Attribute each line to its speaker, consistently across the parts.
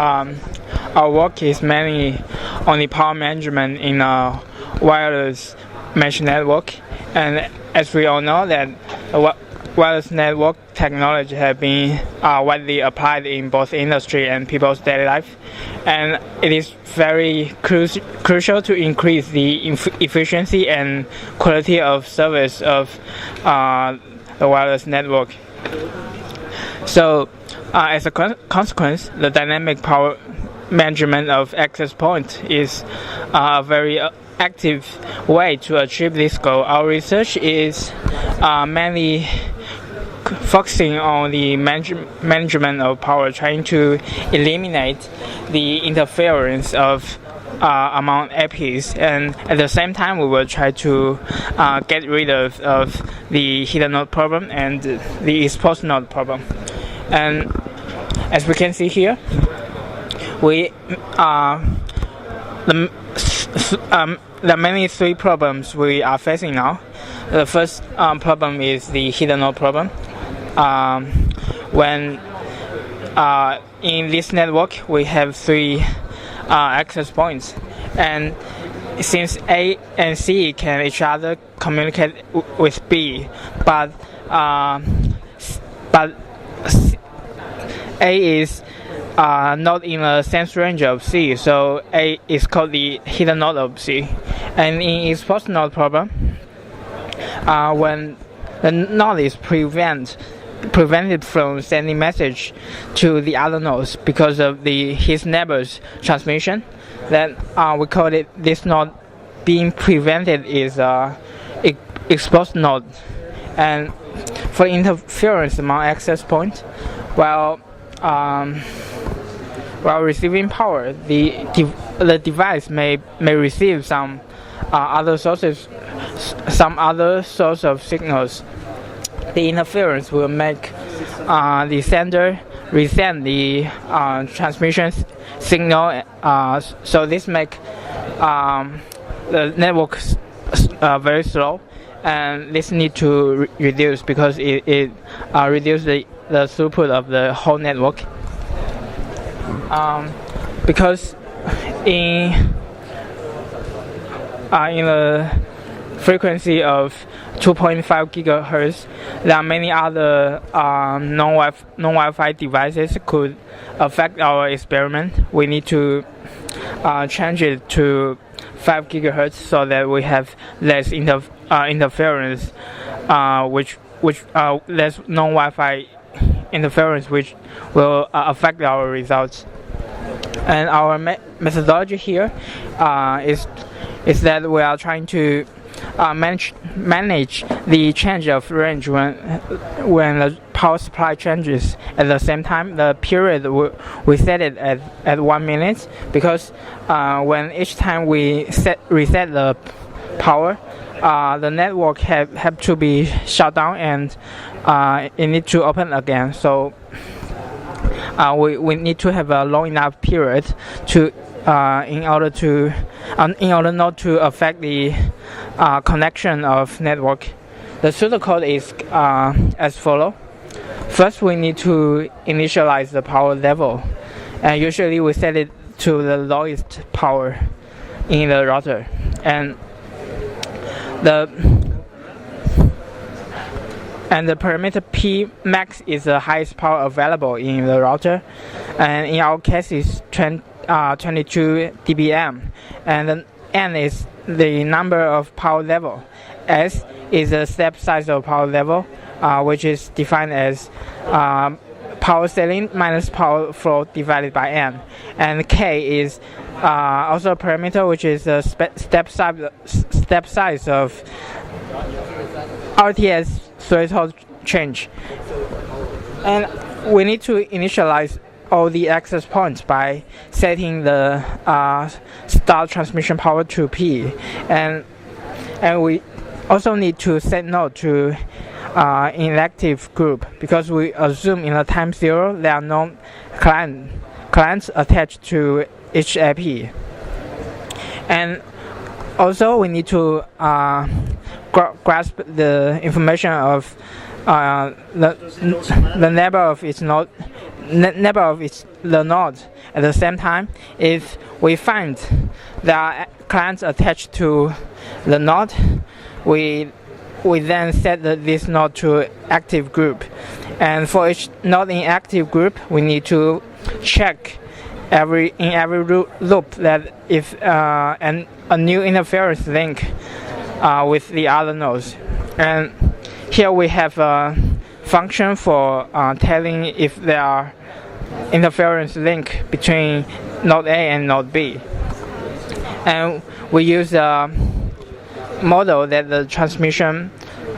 Speaker 1: Um, our work is mainly on the power management in a wireless mesh network, and as we all know that wireless network technology has been widely applied in both industry and people's daily life, and it is very crucial to increase the efficiency and quality of service of the wireless network. So, as a consequence, the dynamic power management of access point is a very active way to achieve this goal. Our research is mainly focusing on the management of power, trying to eliminate the interference of among APs, and at the same time we will try to get rid of the hidden node problem and the exposed node problem. And as we can see here, there are mainly three problems we are facing now. The first problem is the hidden node problem. When in this network we have three access points, and since A and C can each other communicate with B, but A is not in a sense range of C, so A is called the hidden node of C. And in exposed node problem, when the node is prevented from sending message to the other nodes because of his neighbor's transmission, then we call it this node being prevented is exposed node. And for interference among access points, while receiving power, the device may receive some other source of signals. The interference will make the sender resend the transmission signal. So this make the network very slow, and this need to reduce because it reduces the throughput of the whole network. Because in the frequency of 2.5 gigahertz, there are many other non-Wi-Fi devices could affect our experiment. We need to change it to 5 gigahertz so that we have less interference, which less non-Wi-Fi interference, which will affect our results. And our methodology here is that we are trying to manage the change of range when the power supply changes. At the same time, the period we set it at 1 minute, because when each time we reset the power, the network have to be shut down and it need to open again. So we need to have a long enough period to in order not to affect the connection of network. The pseudocode is as follow. First, we need to initialize the power level, and usually we set it to the lowest power in the router, and the parameter P max is the highest power available in the router, and in our case is 22 dBm, and then N is the number of power level. S is the step size of power level, which is defined as power ceiling minus power flow divided by N, and K is also a parameter which is the step size of RTS threshold change. And we need to initialize all the access points by setting the start transmission power to P, and we also need to set node to inactive group, because we assume in the time zero there are no clients attached to each AP. And also we need to grasp the information of the neighbor of each node neighbor of the node. At the same time, if we find there are clients attached to the node, we then set this node to active group. And for each node in active group, we need to check in every loop that if a new interference link with the other nodes. And here we have a function for telling if there are interference link between node A and node B. And we use a model that the transmission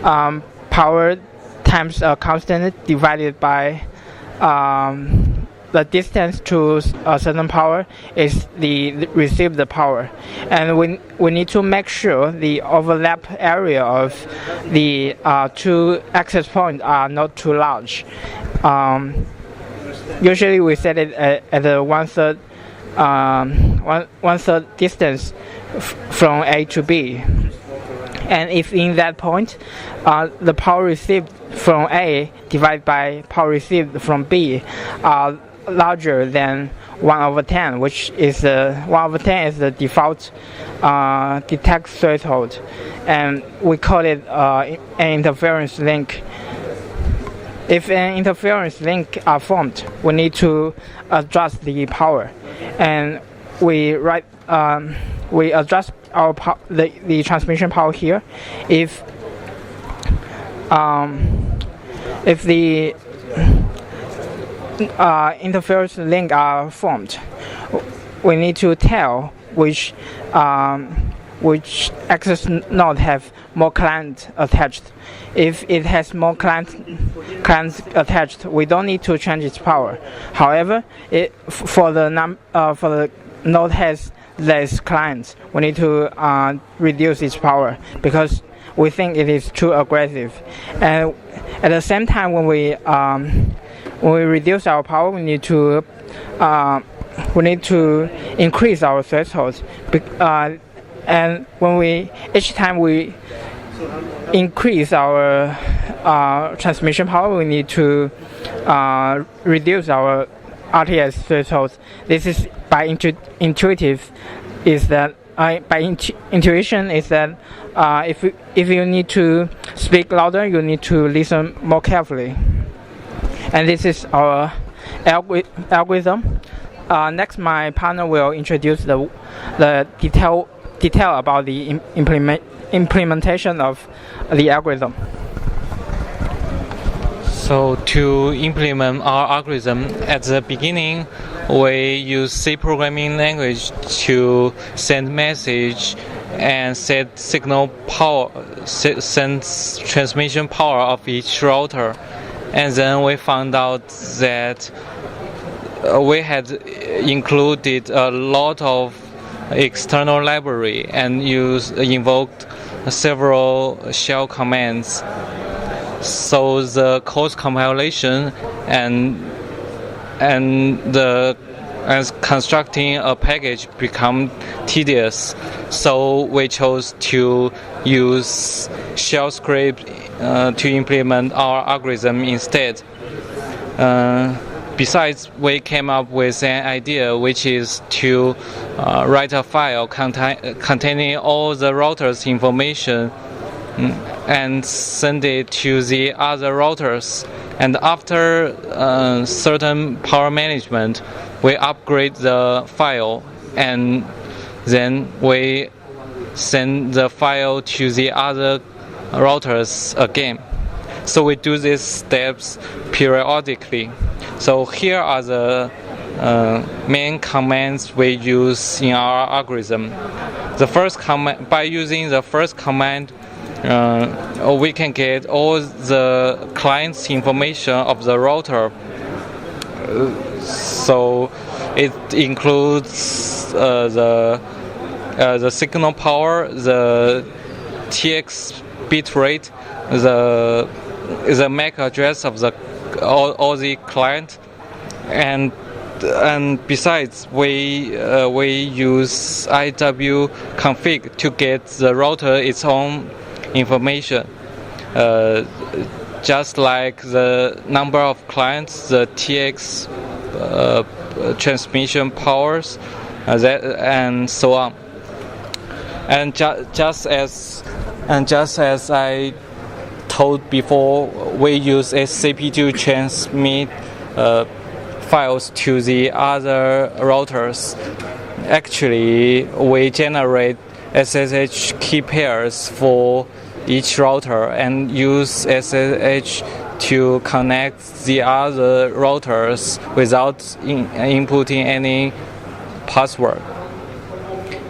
Speaker 1: power times a constant divided by the distance to a certain power is the received power, and we need to make sure the overlap area of the two access points are not too large. Usually we set it at a one-third distance from A to B, and if in that point the power received from A divided by power received from B are larger than 1/10, which is 1/10 is the default detect threshold, and we call it an interference link. If an interference link are formed, we need to adjust the power, and we adjust the transmission power here. If the interference link are formed, we need to tell which access node have more clients attached. If it has more clients attached, we don't need to change its power. However, for the node has less clients, we need to reduce its power because we think it is too aggressive. And at the same time, when we reduce our power, we need to increase our threshold. And each time we increase our transmission power, we need to reduce our RTS threshold. This is by intuition is that if you need to speak louder, you need to listen more carefully. And this is our algorithm. Next, my partner will introduce the detail about the implementation of the algorithm.
Speaker 2: So to implement our algorithm, at the beginning, we use C programming language to send message and set signal power, send transmission power of each router. And then we found out that we had included a lot of external library and invoked several shell commands. So the code compilation and constructing a package become tedious. So we chose to use shell script to implement our algorithm instead. Besides, we came up with an idea, which is to write a file containing all the router's information and send it to the other routers. And after certain power management, we upgrade the file, and then we send the file to the other routers again. So we do these steps periodically. So here are the main commands we use in our algorithm. The first command, by using the first command, we can get all the client's information of the router. So it includes the signal power, the TX bit rate, the MAC address of all the client, and besides we use IWconfig to get the router its own information. just like the number of clients, the TX transmission powers, and so on. And just as I told before, we use SCP to transmit files to the other routers. Actually, we generate SSH key pairs for each router and use SSH to connect the other routers without inputting any password.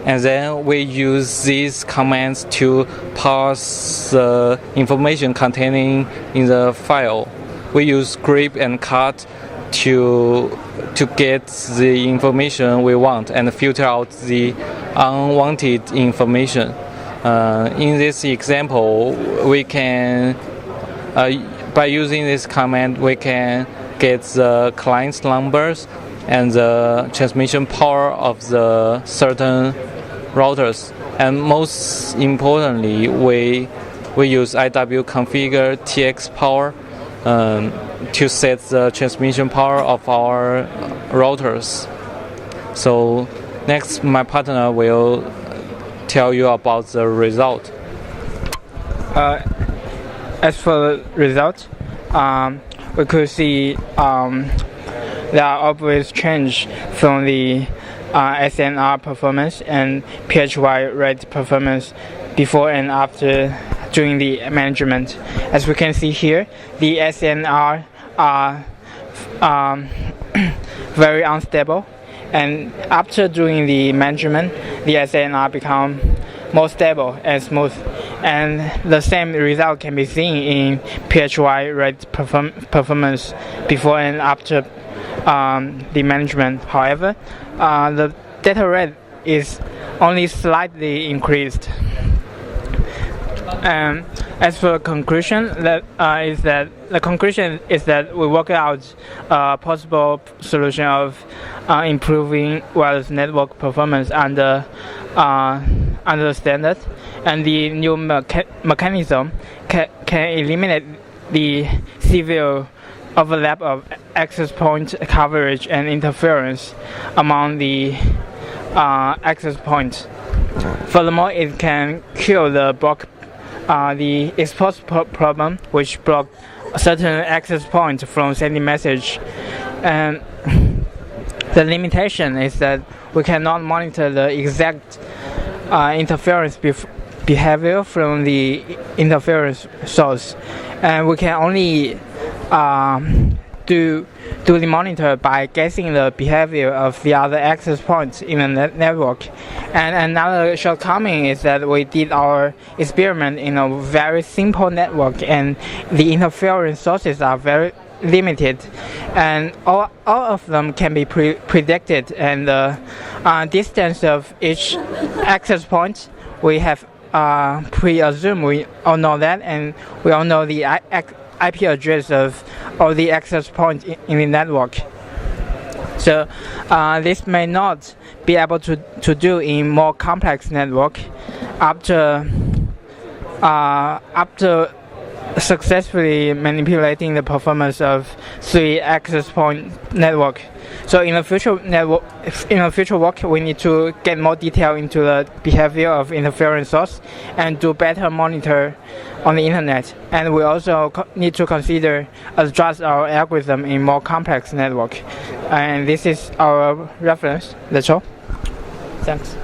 Speaker 2: And then we use these commands to parse the information containing in the file. We use grep and cut to get the information we want and filter out the unwanted information. In this example, we can, by using this command, we can get the client's numbers and the transmission power of the certain routers. And most importantly, we use iwconfigure tx power to set the transmission power of our routers. So next, my partner will tell you about the result.
Speaker 1: As for the result, we could see there are obvious change from the SNR performance and PHY rate performance before and after during the management. As we can see here, the SNR are very unstable, and after doing the management, the SNR become more stable and smooth, and the same result can be seen in PHY rate performance before and after the management. However, the data rate is only slightly increased. As for the conclusion, the conclusion is that we work out a possible solution of improving wireless network performance under the standard, and the new mechanism can eliminate the severe overlap of access point coverage and interference among the access points. Furthermore, it can cure the export problem, which blocked certain access points from sending message. And the limitation is that we cannot monitor the exact interference behavior from the interference source, and we can only do the monitor by guessing the behavior of the other access points in the network. And another shortcoming is that we did our experiment in a very simple network, and the interference sources are very limited, and all of them can be predicted, and the distance of each access point we have pre-assumed. We all know that, and we all know the IP address of all the access points in the network. So this may not be able to do in more complex network after successfully manipulating the performance of 3 access point network. So in the future work, we need to get more detail into the behavior of interference source and do better monitor on the internet. And we also need to consider adjust our algorithm in more complex network. And this is our reference. That's all. Thanks.